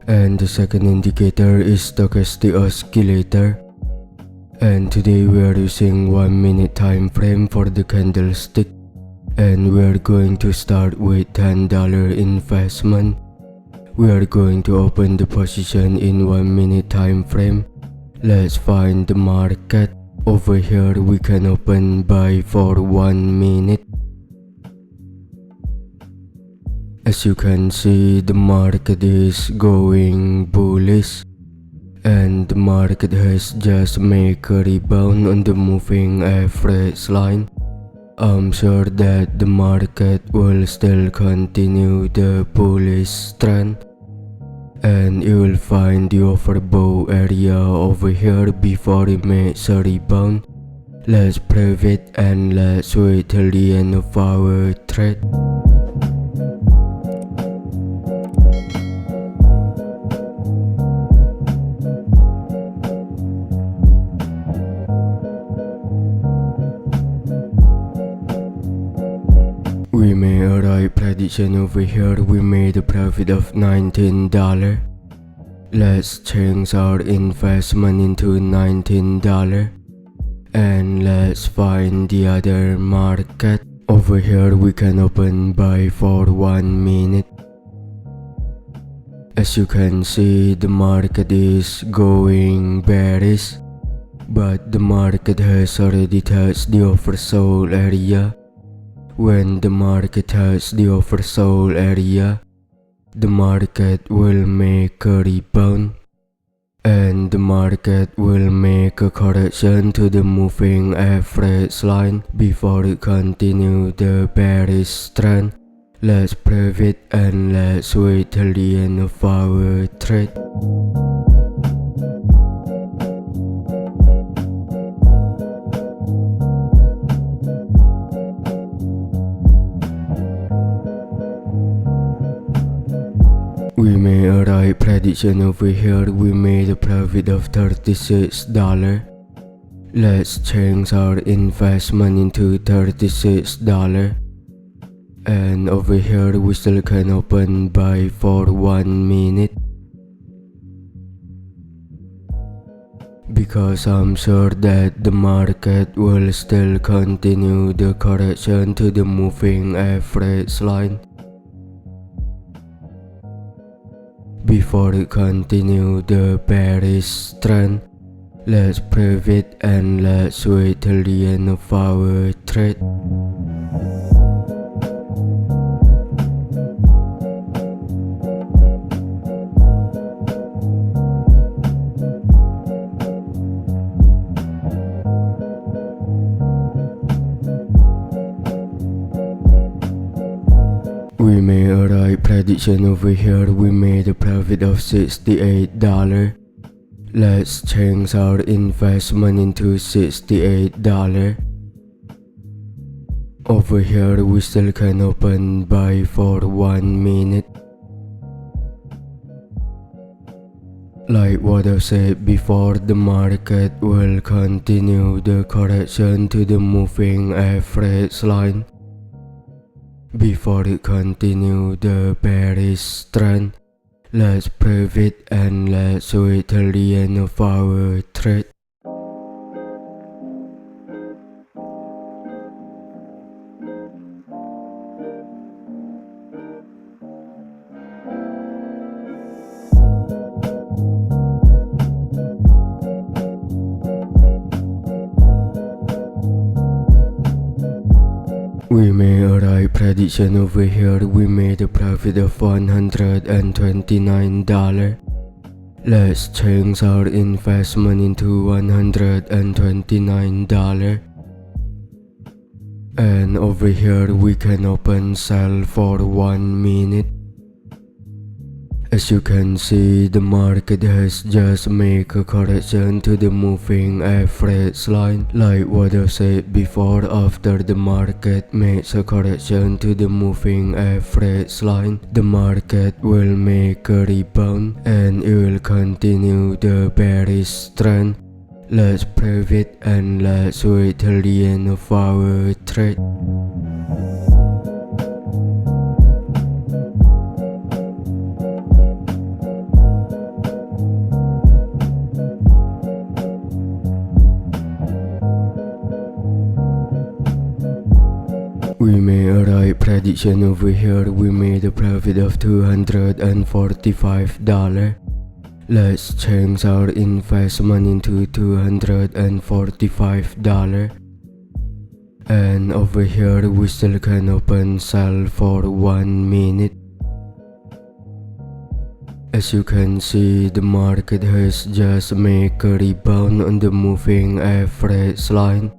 And the second indicator is stochastic oscillator. And today we are using 1 minute time frame for the candlestick, and we are going to start with $10 investment. We are going to open the position in 1 minute time frame. Let's find the market. Over here we can open buy for 1 minute. As you can see, the market is going bullish, and the market has just made a rebound on the moving average line. I'm sure that the market will still continue the bullish trend, and you will find the overbought area over here before it makes a rebound. Let's brave it and let's wait till the end of our trade. We made a right prediction over here. We made a profit of $19. Let's change our investment into $19, and let's find the other market. Over here we can open buy for 1 minute. As you can see, the market is going bearish, but the market has already touched the oversold area. When the market touches the oversold area, the market will make a rebound, and the market will make a correction to the moving average line before it continue the bearish trend. Let's brave it and let's wait till the end of our trade. We made a right prediction over here. We made a profit of $36. Let's change our investment into $36. And over here we still can open buy for 1 minute, because I'm sure that the market will still continue the correction to the moving average line before it continue the bearish trend. Let's brave it and let's wait till the end of our trade. We made a right prediction over here. We made a profit of $68. Let's change our investment into $68. Over here we still can open buy for 1 minute. Like what I said before, the market will continue the correction to the moving average line before it continue the bearish trend. Let's brave it and let's wait till the end of our trade. We made a right prediction over here. We made a profit of $129. Let's change our investment into $129. And over here we can open sell for 1 minute. As you can see, the market has just made a correction to the moving average line. Like what I said before, after the market makes a correction to the moving average line, the market will make a rebound and it will continue the bearish trend. Let's brave it and let's wait till the end of our trade. prediction over here, we made a profit of $245. Let's change our investment into $245. And over here we still can open sell for 1 minute. As you can see, the market has just made a rebound on the moving average line.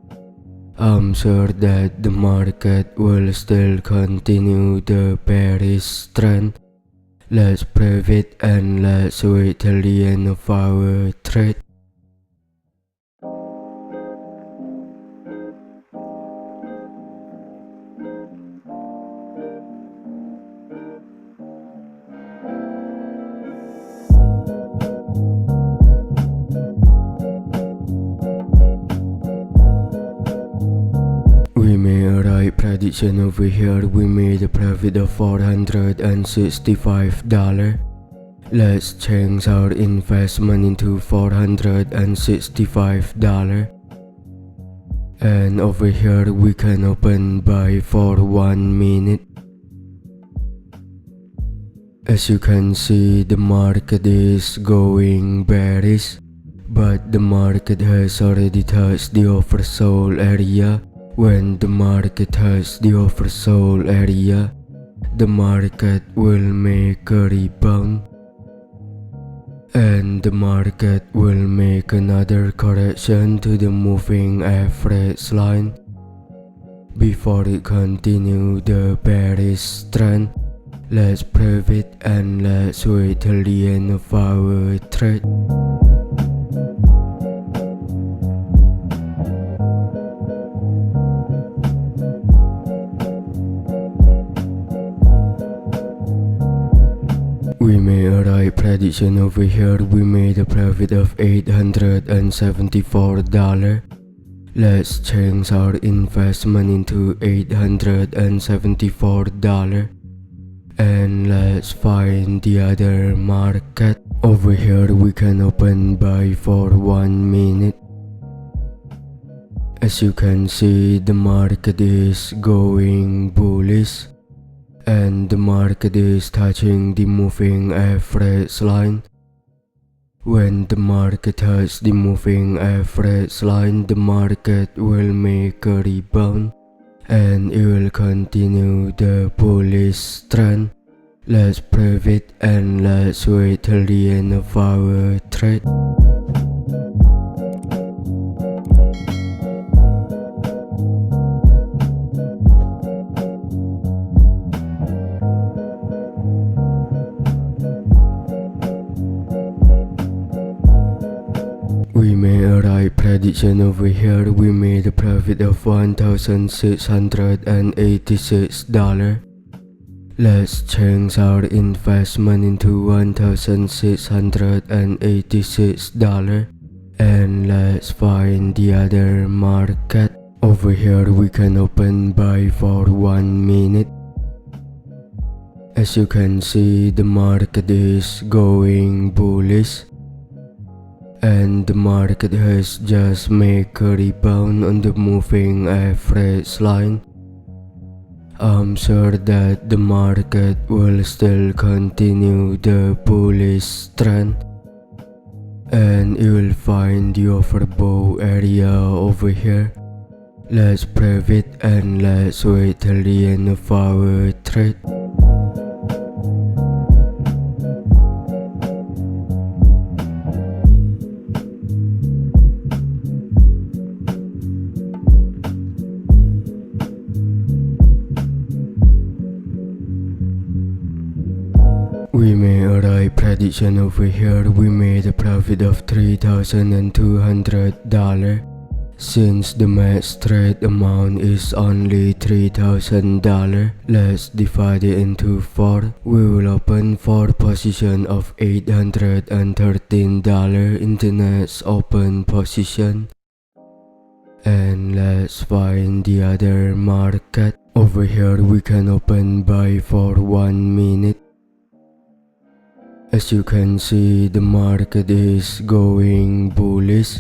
I'm sure that the market will still continue the bearish trend. Let's brave it and let's wait till the end of our trade. We made a right prediction over here. We made a profit of $465. Let's change our investment into $465. And over here we can open buy for 1 minute. As you can see, the market is going bearish, but the market has already touched the oversold area. When the market touches the oversold area, the market will make a rebound, and the market will make another correction to the moving average line before it continue the bearish trend. Let's brave it and let's wait till the end of our trade. We made a right prediction over here. We made a profit of $874. Let's change our investment into $874. And let's find the other market. Over here we can open buy for 1 minute. As you can see, the market is going bullish, and the market is touching the moving average line. When the market touches the moving average line, the market will make a rebound, and it will continue the bullish trend. Let's brave it and let's wait till the end of our trade. We made a right prediction over here. We made a profit of $1,686. Let's change our investment into $1,686. And let's find the other market. Over here we can open buy for 1 minute. As you can see, the market is going bullish, and the market has just made a rebound on the moving average line. I'm sure that the market will still continue the bullish trend, and you will find the overbought area over here. Let's brave it and let's wait till the end of our trade. We made a right prediction over here. We made a profit of $3,200. Since the max trade amount is only $3,000, let's divide it into 4. We will open 4 position of $813 in the next open position. And let's find the other market. Over here we can open buy for 1 minute. As you can see, the market is going bullish,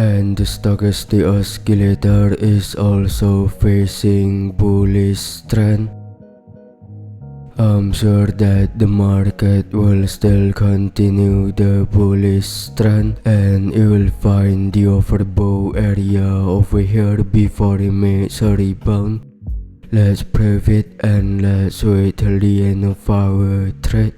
and the stochastic oscillator is also facing bullish trend. I'm sure that the market will still continue the bullish trend, and it will find the overbought area over here before it makes a rebound. Let's prove it and let's wait till the end of our trade.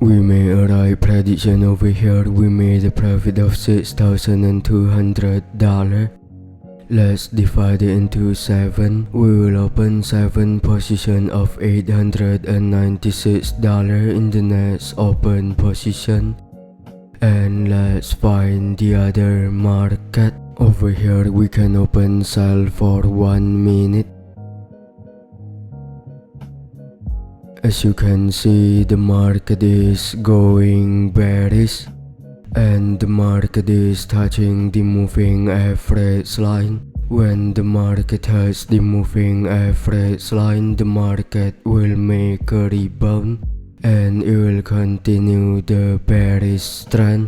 We made a right prediction over here. We made a profit of $6,200. Let's divide it into 7. We will open 7 position of $896 in the next open position. And let's find the other market. Over here we can open sell for 1 minute. As you can see, the market is going bearish, and the market is touching the moving average line. When the market touches the moving average line, the market will make a rebound, and it will continue the bearish trend.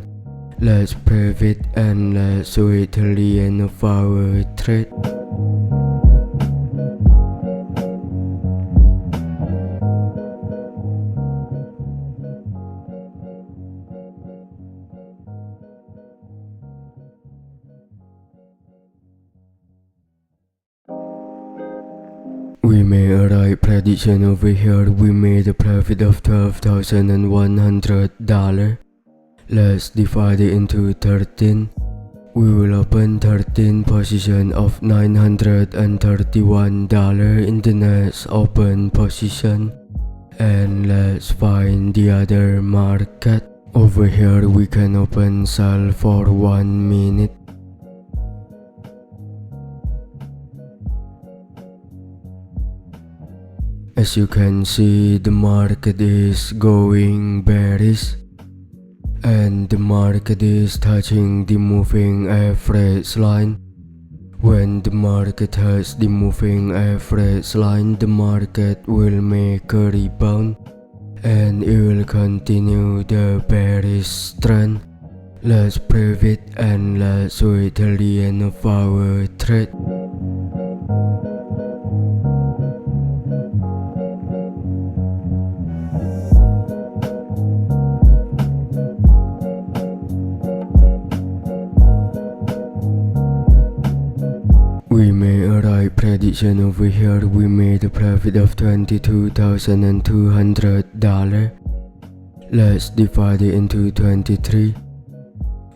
Let's prove it and let's wait till the end of our trade. We made a right prediction over here. We made a profit of $12,100. Let's divide it into 13. We will open 13 position of $931 in the next open position. And let's find the other market. Over here we can open sell for 1 minute. As you can see, the market is going bearish, and the market is touching the moving average line. When the market touches the moving average line, the market will make a rebound, and it will continue the bearish trend. Let's prove it and let's wait till the end of our trade. We made a right prediction over here. We made a profit of $22,200. Let's divide it into 23.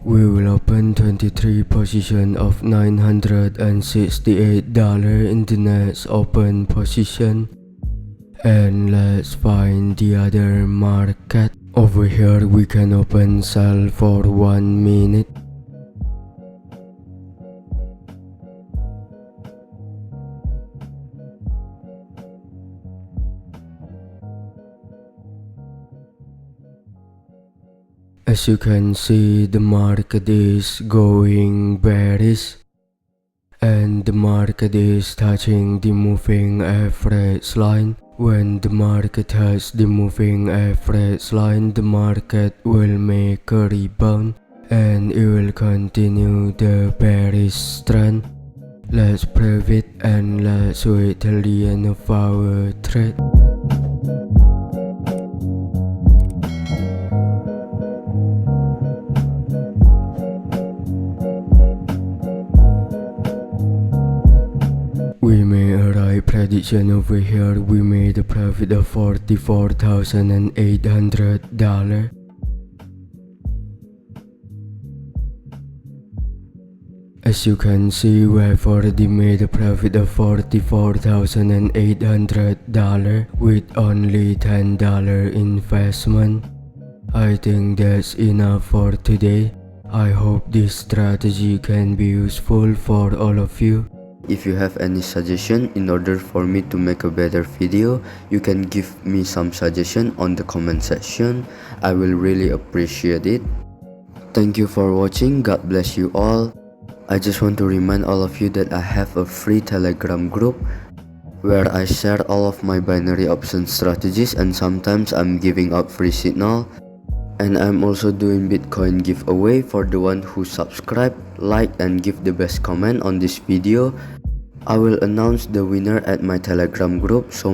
We will open 23 position of $968 in the next open position. And let's find the other market. Over here we can open sell for 1 minute. As you can see, the market is going bearish, and the market is touching the moving average line. When the market touches the moving average line, the market will make a rebound, and it will continue the bearish trend. Let's prove it and let's wait till the end of our trade. We made a right prediction over here. We made a profit of $44,800. As you can see, we have already made a profit of $44,800 with only $10 investment. I think that's enough for today. I hope this strategy can be useful for all of you. If you have any suggestion in order for me to make a better video, you can give me some suggestion on the comment section. I will really appreciate it. Thank you for watching. God bless you all. I just want to remind all of you that I have a free Telegram group where I share all of my binary option strategies, and sometimes I'm giving out free signal. And I'm also doing Bitcoin giveaway for the one who subscribe, like, and give the best comment on this video. I will announce the winner at my Telegram group, so